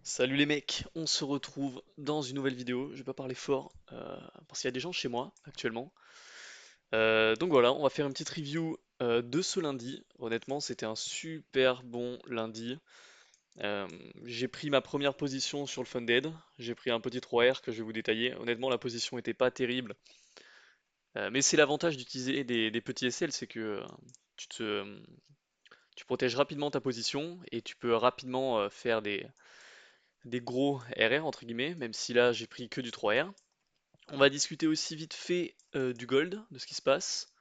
Salut les mecs, on se retrouve dans une nouvelle vidéo. Je vais pas parler fort parce qu'il y a des gens chez moi actuellement. Donc voilà, on va faire une petite review de ce lundi. Honnêtement, c'était un super bon lundi. Euh, j'ai pris ma première position sur le Funded. J'ai pris un petit 3R que je vais vous détailler. Honnêtement, la position était pas terrible. Mais c'est l'avantage d'utiliser des petits SL, c'est que tu te, tu protèges rapidement ta position et tu peux rapidement faire des gros RR entre guillemets, même si là j'ai pris que du 3R. On va discuter aussi vite fait du gold, de ce qui se passe.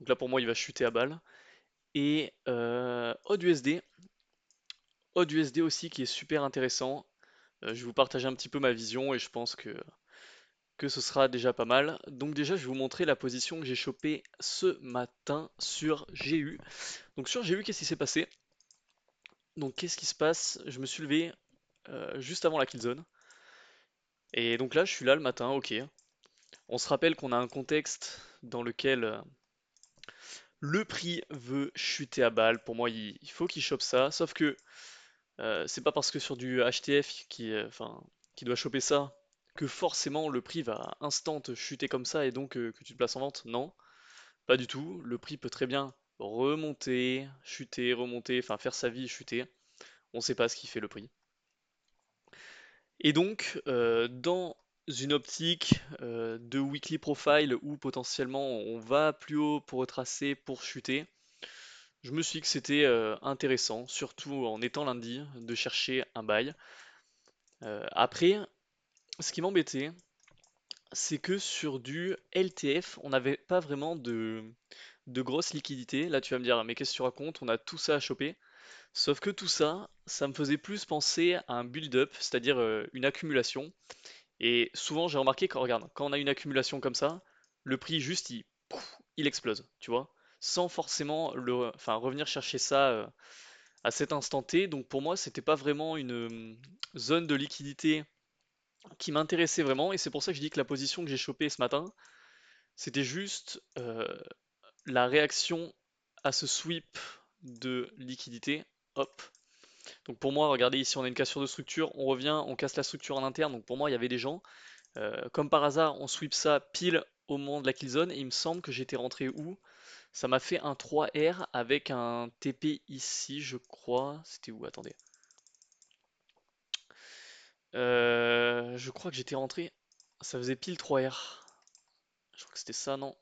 Donc là pour moi il va chuter à balle. Et Odd USD. Odd USD aussi qui est super intéressant. Je vais vous partager un petit peu ma vision et je pense que ce sera déjà pas mal. Donc déjà je vais vous montrer la position que j'ai chopée ce matin sur GU. Donc sur GU qu'est-ce qui s'est passé? Donc qu'est-ce qui se passe? Je me suis levé juste avant la killzone. Et donc là je suis là le matin, ok. On se rappelle qu'on a un contexte dans lequel le prix veut chuter à balle. Pour moi, il faut qu'il chope ça. Sauf que c'est pas parce que sur du HTF qui doit choper ça que forcément le prix va instant chuter comme ça et donc que tu te places en vente. Non, pas du tout. Le prix peut très bien remonter, chuter, remonter, enfin faire sa vie et chuter. On sait pas ce qui fait le prix. Et donc, dans une optique de weekly profile où potentiellement on va plus haut pour retracer, pour chuter, je me suis dit que c'était intéressant, surtout en étant lundi, de chercher un bail. Après, ce qui m'embêtait, c'est que sur du LTF, on n'avait pas vraiment de grosses liquidités. Là, tu vas me dire, mais qu'est-ce que tu racontes? On a tout ça à choper. Sauf que tout ça, ça me faisait plus penser à un build-up, c'est-à-dire une accumulation. Et souvent, j'ai remarqué quand, regarde, quand on a une accumulation comme ça, le prix juste, il explose, tu vois, sans forcément enfin, revenir chercher ça à cet instant T. Donc pour moi, c'était pas vraiment une zone de liquidité qui m'intéressait vraiment. Et c'est pour ça que je dis que la position que j'ai chopée ce matin, c'était juste la réaction à ce sweep de liquidité. Hop. Donc pour moi, regardez ici, on a une cassure de structure, on revient, on casse la structure en interne. Donc pour moi, il y avait des gens. Comme par hasard, on sweep ça pile au moment de la killzone et il me semble que j'étais rentré où? Ça m'a fait un 3R avec un TP ici, je crois. C'était où? Attendez. Je crois que j'étais rentré. Ça faisait pile 3R. Je crois que c'était ça, non?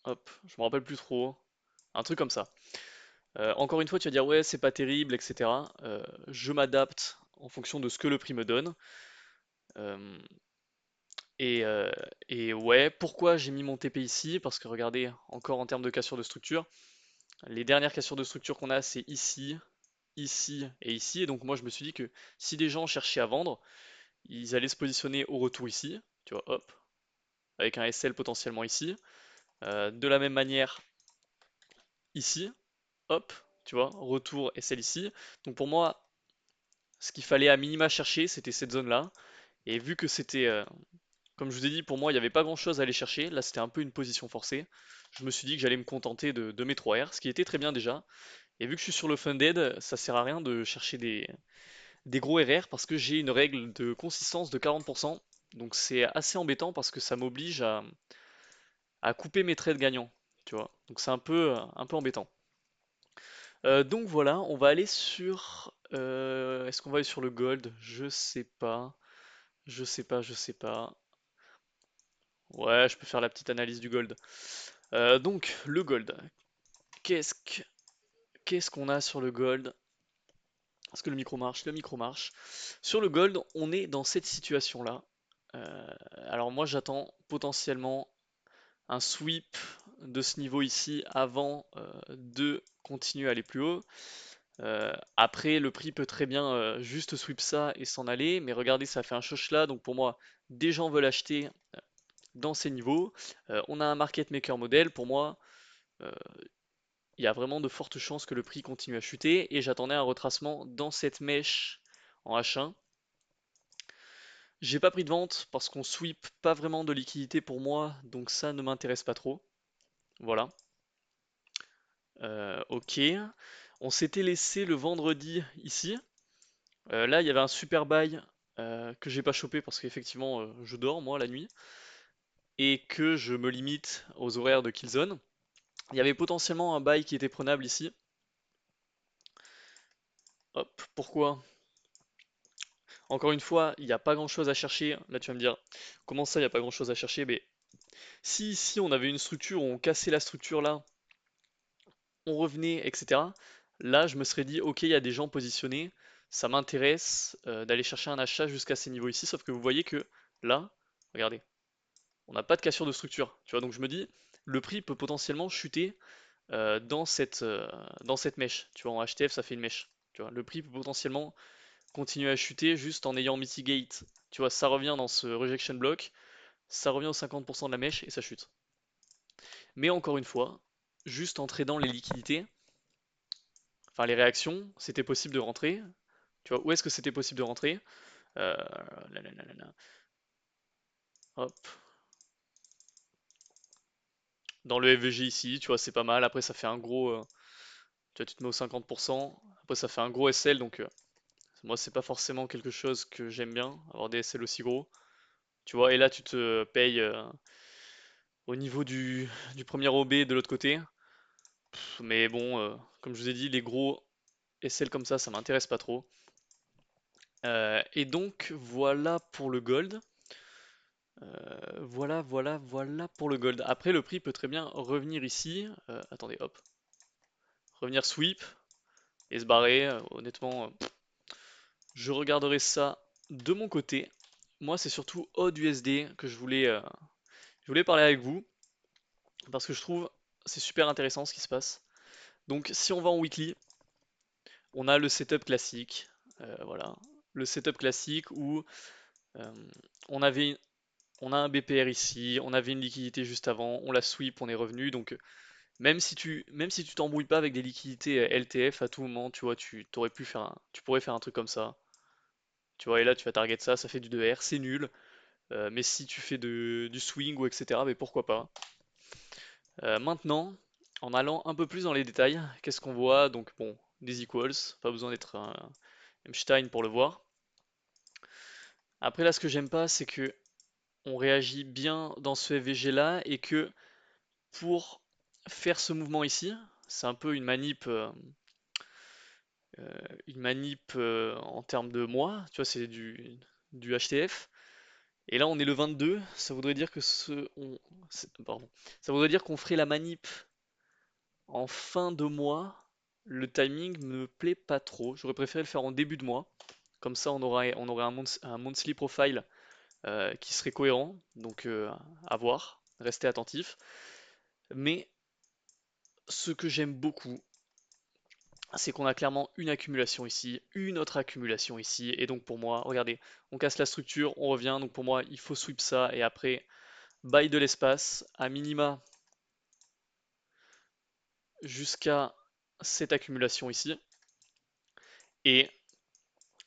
Hop, je me rappelle plus trop. Un truc comme ça. Encore une fois, tu vas dire ouais, c'est pas terrible, etc. Je m'adapte en fonction de ce que le prix me donne. Euh, Et, euh, et ouais, pourquoi j'ai mis mon TP ici? Parce que regardez, encore en termes de cassure de structure, les dernières cassures de structure qu'on a, c'est ici, ici et ici. Et donc moi, je me suis dit que si des gens cherchaient à vendre, ils allaient se positionner au retour ici, tu vois, hop, avec un SL potentiellement ici. De la même manière, ici, hop, tu vois, retour SL ici. Donc pour moi, ce qu'il fallait à minima chercher, c'était cette zone-là. Et vu que c'était comme je vous ai dit, pour moi, il n'y avait pas grand-chose à aller chercher. Là, c'était un peu une position forcée. Je me suis dit que j'allais me contenter de mes 3R, ce qui était très bien déjà. Et vu que je suis sur le funded, ça sert à rien de chercher des gros RR parce que j'ai une règle de consistance de 40%. Donc c'est assez embêtant parce que ça m'oblige à couper mes trades gagnants, tu vois. Donc c'est un peu embêtant. Donc voilà, on va aller sur... est-ce qu'on va aller sur le gold? Je sais pas. Je sais pas, je sais pas. Ouais, je peux faire la petite analyse du gold. Donc, le gold. Qu'est-ce que- qu'est-ce qu'on a sur le gold? Est-ce que le micro marche? Le micro marche. Sur le gold, on est dans cette situation-là. Euh, alors moi, j'attends potentiellement un sweep de ce niveau ici avant de continuer à aller plus haut. Après, le prix peut très bien juste sweep ça et s'en aller, mais regardez, ça fait un choche là, donc pour moi, des gens veulent acheter dans ces niveaux. On a un market maker modèle, pour moi, euh, il y a vraiment de fortes chances que le prix continue à chuter et j'attendais un retracement dans cette mèche en H1. J'ai pas pris de vente parce qu'on sweep pas vraiment de liquidité pour moi, donc ça ne m'intéresse pas trop. Voilà. Ok. On s'était laissé le vendredi ici. Là, il y avait un super buy que j'ai pas chopé parce qu'effectivement, je dors moi la nuit et que je me limite aux horaires de Killzone. Il y avait potentiellement un buy qui était prenable ici. Hop, pourquoi? Encore une fois, il n'y a pas grand-chose à chercher. Là, tu vas me dire, comment ça, il n'y a pas grand-chose à chercher? Mais si ici on avait une structure où on cassait la structure là, on revenait, etc. Là, je me serais dit, ok, il y a des gens positionnés, ça m'intéresse d'aller chercher un achat jusqu'à ces niveaux ici. Sauf que vous voyez que là, regardez, on n'a pas de cassure de structure. Tu vois, donc je me dis, le prix peut potentiellement chuter dans cette mèche. Tu vois, en HTF, ça fait une mèche. Tu vois, le prix peut potentiellement continuer à chuter juste en ayant mitigate. Tu vois, ça revient dans ce rejection block, ça revient aux 50% de la mèche et ça chute. Mais encore une fois, juste en tradant les liquidités, enfin les réactions, c'était possible de rentrer. Tu vois, où est-ce que c'était possible de rentrer? Là, là, là, là, là. Hop. Dans le FVG ici, tu vois, c'est pas mal. Après, ça fait un gros. Tu vois, tu te mets au 50%. Après, ça fait un gros SL. Donc, moi, c'est pas forcément quelque chose que j'aime bien, avoir des SL aussi gros. Tu vois, et là, tu te payes au niveau du premier OB de l'autre côté. Mais bon, comme je vous ai dit, les gros SL comme ça m'intéresse pas trop. Et donc, voilà pour le gold. Voilà pour le gold. Après, le prix peut très bien revenir ici. Attendez, hop. Revenir sweep et se barrer. Honnêtement, je regarderai ça de mon côté. Moi, c'est surtout AUD-USD que je voulais parler avec vous. Parce que je trouve c'est super intéressant ce qui se passe. Donc, si on va en weekly, on a le setup classique. Voilà. Le setup classique où euh, on avait on a un BPR ici, on avait une liquidité juste avant, on la sweep, on est revenu. Donc même si tu t'embrouilles pas avec des liquidités LTF à tout moment, tu vois, tu pourrais faire un truc comme ça. Tu vois, et là tu vas target ça, ça fait du 2R, c'est nul. Mais si tu fais du swing ou etc., mais pourquoi pas. Maintenant, en allant un peu plus dans les détails, qu'est-ce qu'on voit? Donc bon, des equals, pas besoin d'être un Einstein pour le voir. Après là, ce que j'aime pas, c'est que on réagit bien dans ce FVG là et que pour faire ce mouvement ici, c'est un peu une manip en termes de mois, tu vois, c'est du HTF. Et là, on est le 22, ça voudrait dire que pardon, ça voudrait dire qu'on ferait la manip en fin de mois. Le timing me plaît pas trop. J'aurais préféré le faire en début de mois. Comme ça, on aurait un monthly profile qui serait cohérent. Donc, à voir. Restez attentifs. Mais ce que j'aime beaucoup, c'est qu'on a clairement une accumulation ici, une autre accumulation ici, et donc pour moi, regardez, on casse la structure, on revient, donc pour moi, il faut sweep ça, et après, buy de l'espace, à minima, jusqu'à cette accumulation ici, et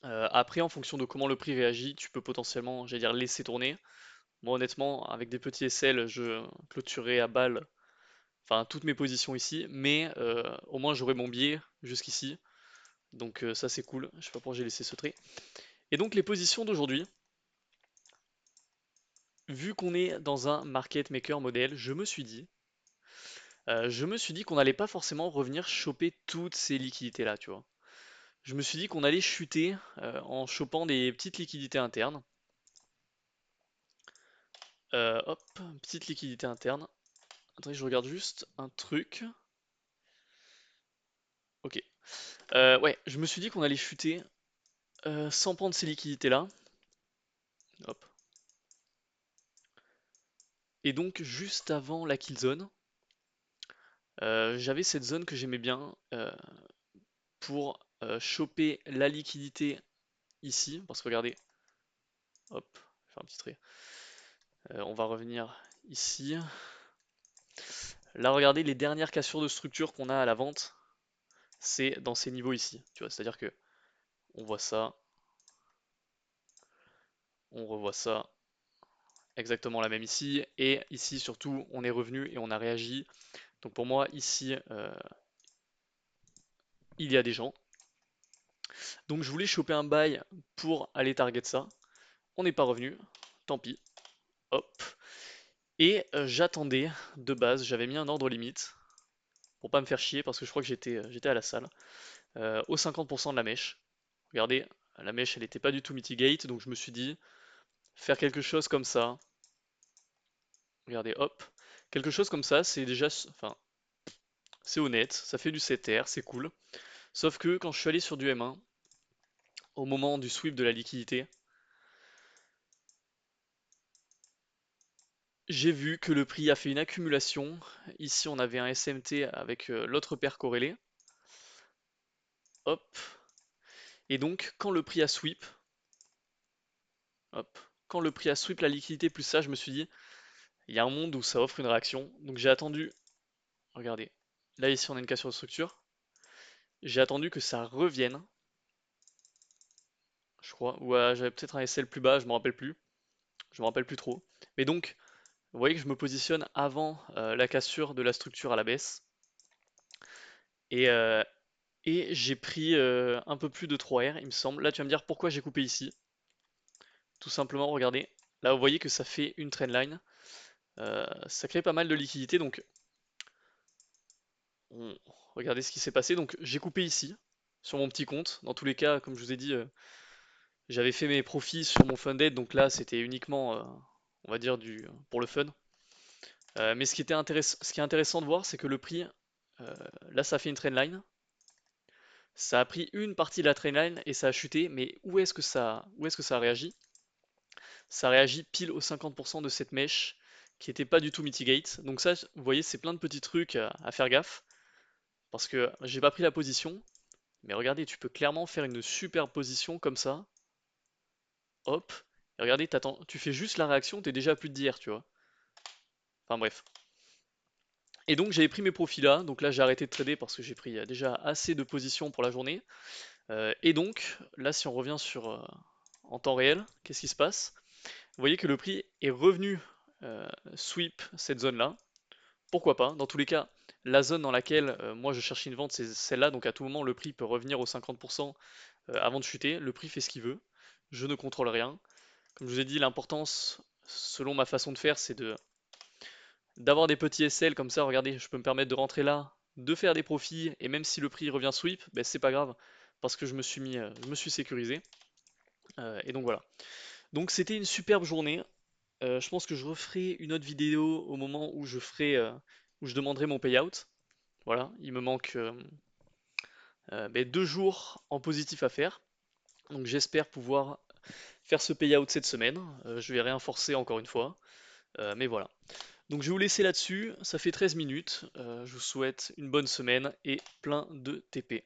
après, en fonction de comment le prix réagit, tu peux potentiellement, j'allais dire, laisser tourner. Moi, honnêtement, avec des petits SL, je clôturerai à balle, enfin, toutes mes positions ici, mais au moins, j'aurai mon biais jusqu'ici, donc ça, c'est cool, je sais pas pourquoi j'ai laissé ce trait. Et donc, les positions d'aujourd'hui, vu qu'on est dans un market maker modèle, je me suis dit qu'on n'allait pas forcément revenir choper toutes ces liquidités là, tu vois. Je me suis dit qu'on allait chuter en chopant des petites liquidités internes. Hop, petite liquidité interne. Attendez, je regarde juste un truc. Ok. Ouais, je me suis dit qu'on allait chuter sans prendre ces liquidités là. Hop. Et donc juste avant la kill zone, j'avais cette zone que j'aimais bien pour choper la liquidité ici, parce que regardez, hop, je vais faire un petit trait. On va revenir ici. Là, regardez les dernières cassures de structure qu'on a à la vente, c'est dans ces niveaux ici. Tu vois, c'est-à-dire que on voit ça, on revoit ça, exactement la même ici, et ici surtout, on est revenu et on a réagi. Donc pour moi, ici, il y a des gens. Donc je voulais choper un buy pour aller target ça. On n'est pas revenu, tant pis. Hop. Et j'attendais de base, j'avais mis un ordre limite pour pas me faire chier parce que je crois que j'étais à la salle. Au 50% de la mèche. Regardez, la mèche elle était pas du tout mitigate, donc je me suis dit faire quelque chose comme ça. Regardez, hop. Quelque chose comme ça, c'est déjà, enfin, c'est honnête, ça fait du CTR, c'est cool. Sauf que quand je suis allé sur du M1, au moment du sweep de la liquidité, j'ai vu que le prix a fait une accumulation. Ici, on avait un SMT avec l'autre paire corrélée. Hop. Et donc, quand le prix a sweep, hop, quand le prix a sweep la liquidité plus ça, je me suis dit, il y a un monde où ça offre une réaction. Donc j'ai attendu, regardez, là ici on a une cassure de structure. J'ai attendu que ça revienne, je crois, ou j'avais peut-être un SL plus bas, je me rappelle plus. Je me rappelle plus trop. Mais donc, vous voyez que je me positionne avant la cassure de la structure à la baisse. Et, euh, et j'ai pris un peu plus de 3R, il me semble. Là, tu vas me dire pourquoi j'ai coupé ici. Tout simplement, regardez. Là, vous voyez que ça fait une trendline. Ça crée pas mal de liquidité, donc regardez ce qui s'est passé. Donc, j'ai coupé ici, sur mon petit compte. Dans tous les cas, comme je vous ai dit, j'avais fait mes profits sur mon funded, donc là, c'était uniquement, on va dire, pour le fun. Mais ce qui est intéressant de voir, c'est que le prix, euh, là, ça fait une trendline. Ça a pris une partie de la trendline et ça a chuté, mais où est-ce que ça a réagi? Ça a réagi pile aux 50% de cette mèche qui n'était pas du tout mitigate. Donc ça, vous voyez, c'est plein de petits trucs à faire gaffe. Parce que j'ai pas pris la position, mais regardez, tu peux clairement faire une super position comme ça. Hop. Et regardez, tu fais juste la réaction, t'es déjà à plus de 10 R, tu vois. Enfin bref. Et donc j'avais pris mes profits là, donc là j'ai arrêté de trader parce que j'ai pris déjà assez de positions pour la journée. Et donc, là si on revient sur en temps réel, qu'est-ce qui se passe? Vous voyez que le prix est revenu sweep cette zone-là. Pourquoi pas? Dans tous les cas, la zone dans laquelle moi je cherchais une vente, c'est celle-là, donc à tout moment le prix peut revenir aux 50% avant de chuter. Le prix fait ce qu'il veut. Je ne contrôle rien. Comme je vous ai dit, l'importance, selon ma façon de faire, c'est d'avoir des petits SL comme ça. Regardez, je peux me permettre de rentrer là, de faire des profits, et même si le prix revient sweep, ben, c'est pas grave, parce que je me suis sécurisé. Et donc voilà. Donc c'était une superbe journée. Je pense que je referai une autre vidéo au moment où où je demanderai mon payout. Voilà, il me manque ben, 2 jours en positif à faire. Donc j'espère pouvoir faire ce payout cette semaine. Je vais rien forcer encore une fois. Mais voilà. Donc je vais vous laisser là-dessus. Ça fait 13 minutes. Je vous souhaite une bonne semaine et plein de TP.